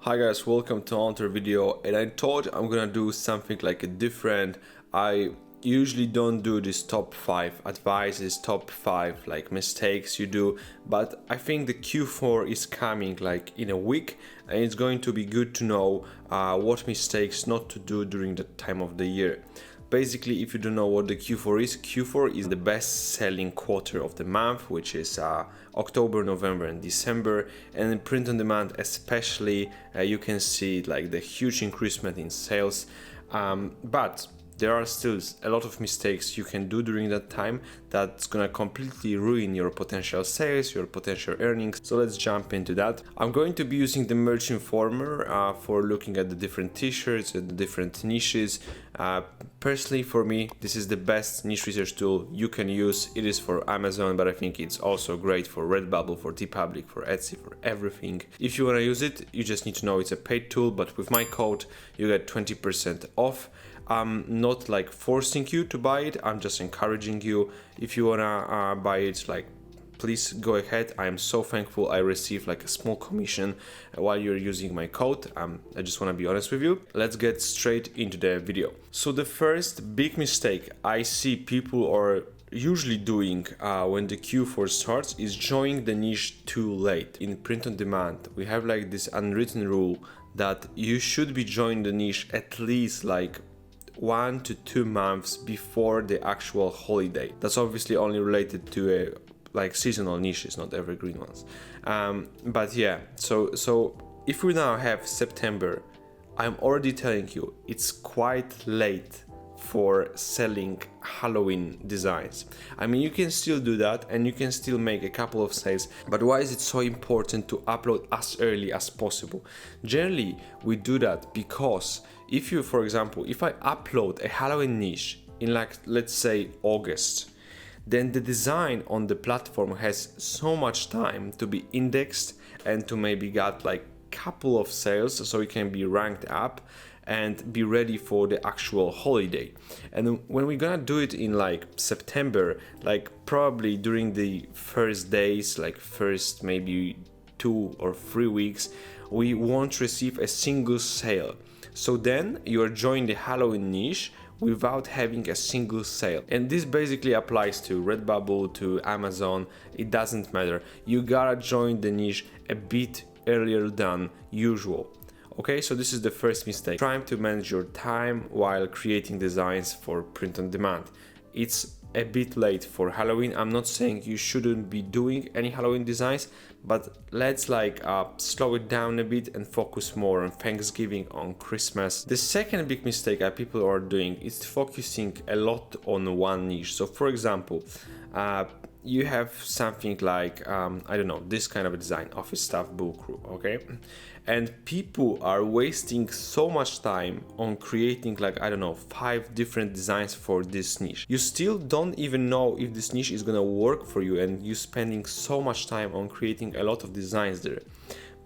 Hi guys, welcome to another video, and I thought I'm gonna do something like a different. I usually don't do this top 5 advices, top 5 like mistakes you do, but I think the Q4 is coming like in a week, and it's going to be good to know what mistakes not to do during the time of the year. Basically, if you don't know what the Q4 is the best selling quarter of the month, which is October, November and December. And in print on demand especially, you can see like the huge increasement in sales, but there are still a lot of mistakes you can do during that time that's gonna completely ruin your potential sales, your potential earnings. So let's jump into that. I'm going to be using the Merch Informer for looking at the different t-shirts and the different niches. Personally, for me, this is the best niche research tool you can use. It is for Amazon, but I think it's also great for Redbubble, for TeePublic, for Etsy, for everything. If you wanna use it, you just need to know it's a paid tool, but with my code, you get 20% off. I'm not like forcing you to buy it, I'm just encouraging you. If you wanna buy it, like please go ahead. I am so thankful I received like a small commission while you're using my code. I just wanna be honest with you. Let's get straight into the video. So the first big mistake I see people are usually doing when the Q4 starts is joining the niche too late. In print on demand, we have like this unwritten rule that you should be joining the niche at least like 1 to 2 months before the actual holiday. That's obviously only related to like seasonal niches, not evergreen ones. But yeah, so if we now have September, I'm already telling you it's quite late for selling Halloween designs. I mean, you can still do that and you can still make a couple of sales, but why is it so important to upload as early as possible? Generally, we do that because if you, for example, if I upload a Halloween niche in like, let's say August, then the design on the platform has so much time to be indexed and to maybe get like couple of sales so it can be ranked up and be ready for the actual holiday. And when we're gonna do it in like September, like probably during the first days, like first maybe 2 or 3 weeks, we won't receive a single sale. So then you're joining the Halloween niche without having a single sale. And this basically applies to Redbubble, to Amazon, it doesn't matter. You gotta join the niche a bit earlier than usual. Okay, so this is the first mistake. Trying to manage your time while creating designs for print on demand. It's a bit late for Halloween. I'm not saying you shouldn't be doing any Halloween designs, but let's like slow it down a bit and focus more on Thanksgiving, on Christmas. The second big mistake that people are doing is focusing a lot on one niche. So for example, you have something like, I don't know, this kind of a design, office staff book, okay? And people are wasting so much time on creating like, I don't know, 5 different designs for this niche. You still don't even know if this niche is gonna work for you, and you spending so much time on creating a lot of designs there.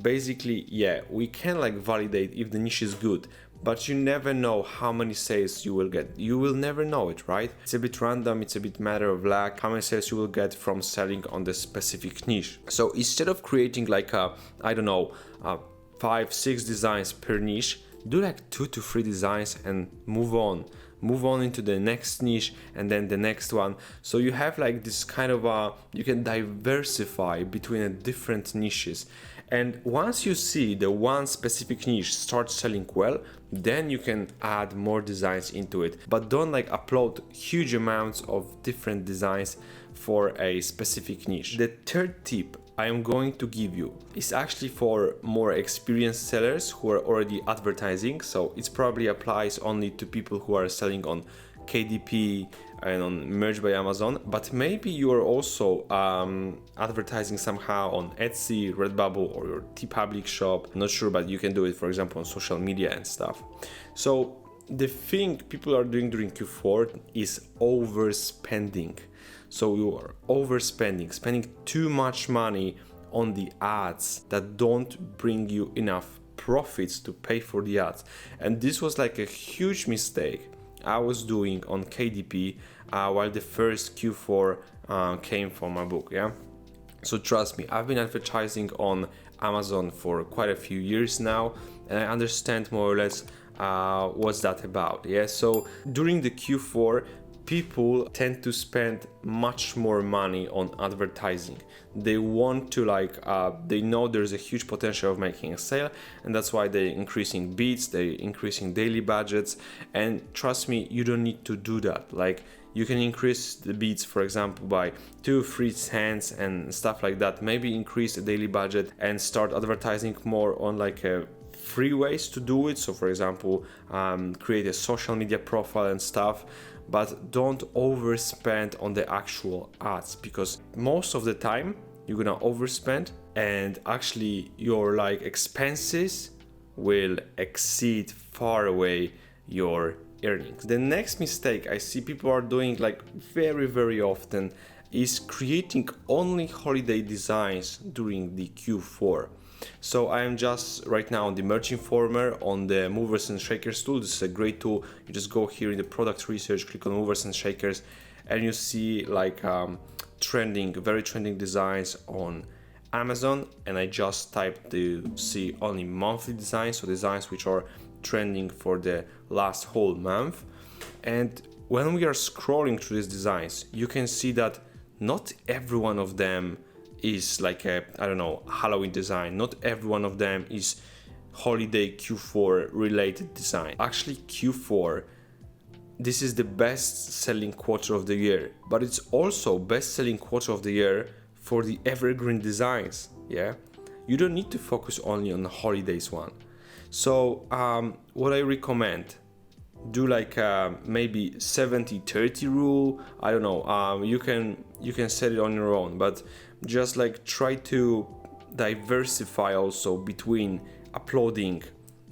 Basically, yeah, we can like validate if the niche is good, but you never know how many sales you will get. You will never know it, right? It's a bit random, it's a bit matter of luck, how many sales you will get from selling on the specific niche. So instead of creating like a, I don't know, 5-6 designs per niche, do like 2 to 3 designs and move on into the next niche and then the next one. So you have like this kind of you can diversify between different niches. And once you see the one specific niche start selling well, then you can add more designs into it. But don't like upload huge amounts of different designs for a specific niche. The third tip I am going to give you is actually for more experienced sellers who are already advertising. So it probably applies only to people who are selling on KDP and on Merch by Amazon, but maybe you are also advertising somehow on Etsy, Redbubble, or your TeePublic shop. I'm not sure, but you can do it, for example, on social media and stuff. So the thing people are doing during Q4 is overspending. So you are overspending, spending too much money on the ads that don't bring you enough profits to pay for the ads. And this was like a huge mistake I was doing on KDP while the first Q4 came from my book, yeah? So trust me, I've been advertising on Amazon for quite a few years now, and I understand more or less what's that about. Yeah, so during the Q4, people tend to spend much more money on advertising. They want to they know there's a huge potential of making a sale, and that's why they're increasing bids, they're increasing daily budgets. And trust me, you don't need to do that. Like, you can increase the bids, for example, by 2-3 cents and stuff like that. Maybe increase the daily budget and start advertising more on free ways to do it. So for example, create a social media profile and stuff, but don't overspend on the actual ads, because most of the time you're gonna overspend and actually your expenses will exceed far away your earnings. The next mistake I see people are doing very often is creating only holiday designs during the Q4. So I am just right now on the Merch Informer on the Movers and Shakers tool. This is a great tool. You just go here in the product research, click on Movers and Shakers, and you see very trending designs on Amazon. And I just typed to see only monthly designs, so designs which are trending for the last whole month. And when we are scrolling through these designs, you can see that not every one of them is Halloween design. Not every one of them is holiday Q4 related design. Actually, Q4, this is the best selling quarter of the year, but it's also best selling quarter of the year for the evergreen designs. Yeah, you don't need to focus only on the holidays one. So what I recommend, do maybe 70-30 rule. I don't know, you can set it on your own, but just try to diversify also between uploading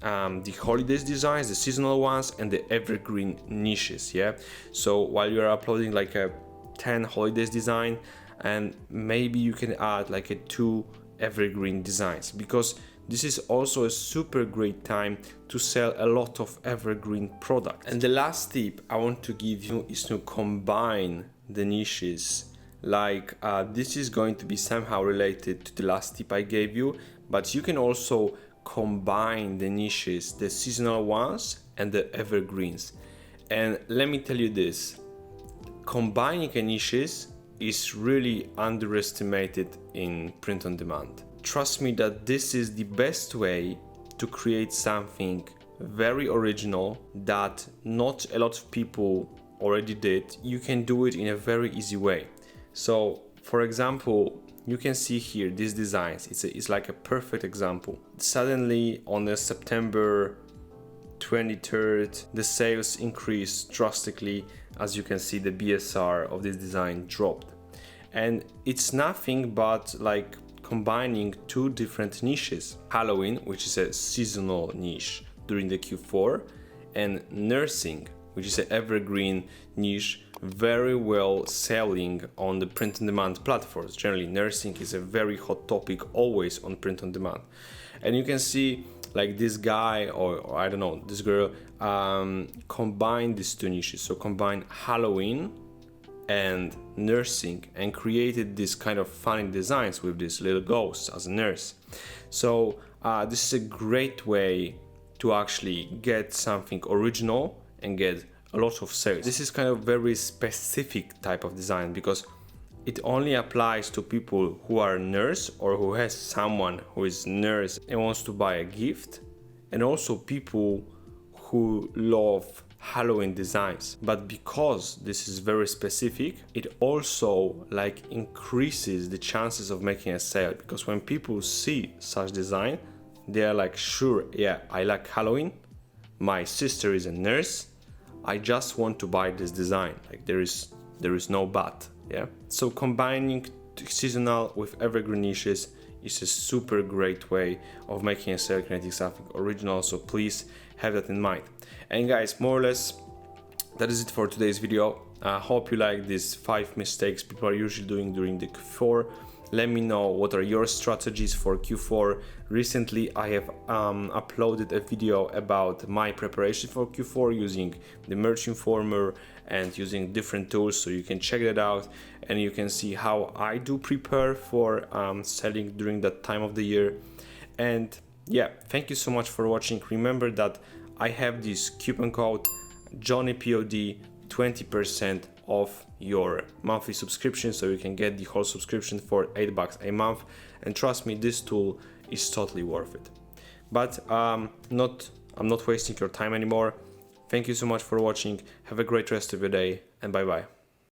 the holidays designs, the seasonal ones, and the evergreen niches. Yeah, so while you're uploading a 10 holidays design, and maybe you can add a 2 evergreen designs, because this is also a super great time to sell a lot of evergreen products. And the last tip I want to give you is to combine the niches. This is going to be somehow related to the last tip I gave you, but you can also combine the niches, the seasonal ones and the evergreens. And let me tell you this, combining niches is really underestimated in print on demand. Trust me that this is the best way to create something very original that not a lot of people already did. You can do it in a very easy way. So for example, you can see here these designs. It's like a perfect example. Suddenly on the September 23rd, the sales increased drastically. As you can see, the BSR of this design dropped. And it's nothing but combining 2 different niches. Halloween, which is a seasonal niche during the Q4, and nursing, which is an evergreen niche, very well selling on the print on demand platforms. Generally, nursing is a very hot topic always on print on demand. And you can see this guy or I don't know, this girl combine these 2 niches. So combine Halloween and nursing and created this kind of funny designs with this little ghost as a nurse. So this is a great way to actually get something original and get a lot of sales. This is kind of very specific type of design, because it only applies to people who are a nurse or who has someone who is nurse and wants to buy a gift, and also people who love Halloween designs. But because this is very specific, it also increases the chances of making a sale, because when people see such design, they are sure, yeah, I like Halloween, my sister is a nurse, I just want to buy this design. There is no but. Yeah, so combining seasonal with evergreen niches is a super great way of making a sale, creating something original. So please have that in mind. And guys, more or less that is it for today's video. I hope you like these 5 mistakes people are usually doing during the Q4. Let me know what are your strategies for Q4. Recently I have uploaded a video about my preparation for Q4 using the Merch Informer and using different tools, so you can check that out and you can see how I do prepare for selling during that time of the year. And yeah, thank you so much for watching. Remember that I have this coupon code JohnnyPOD, 20% off your monthly subscription, so you can get the whole subscription for $8 a month. And trust me, this tool is totally worth it. But I'm not wasting your time anymore. Thank you so much for watching. Have a great rest of your day, and bye bye.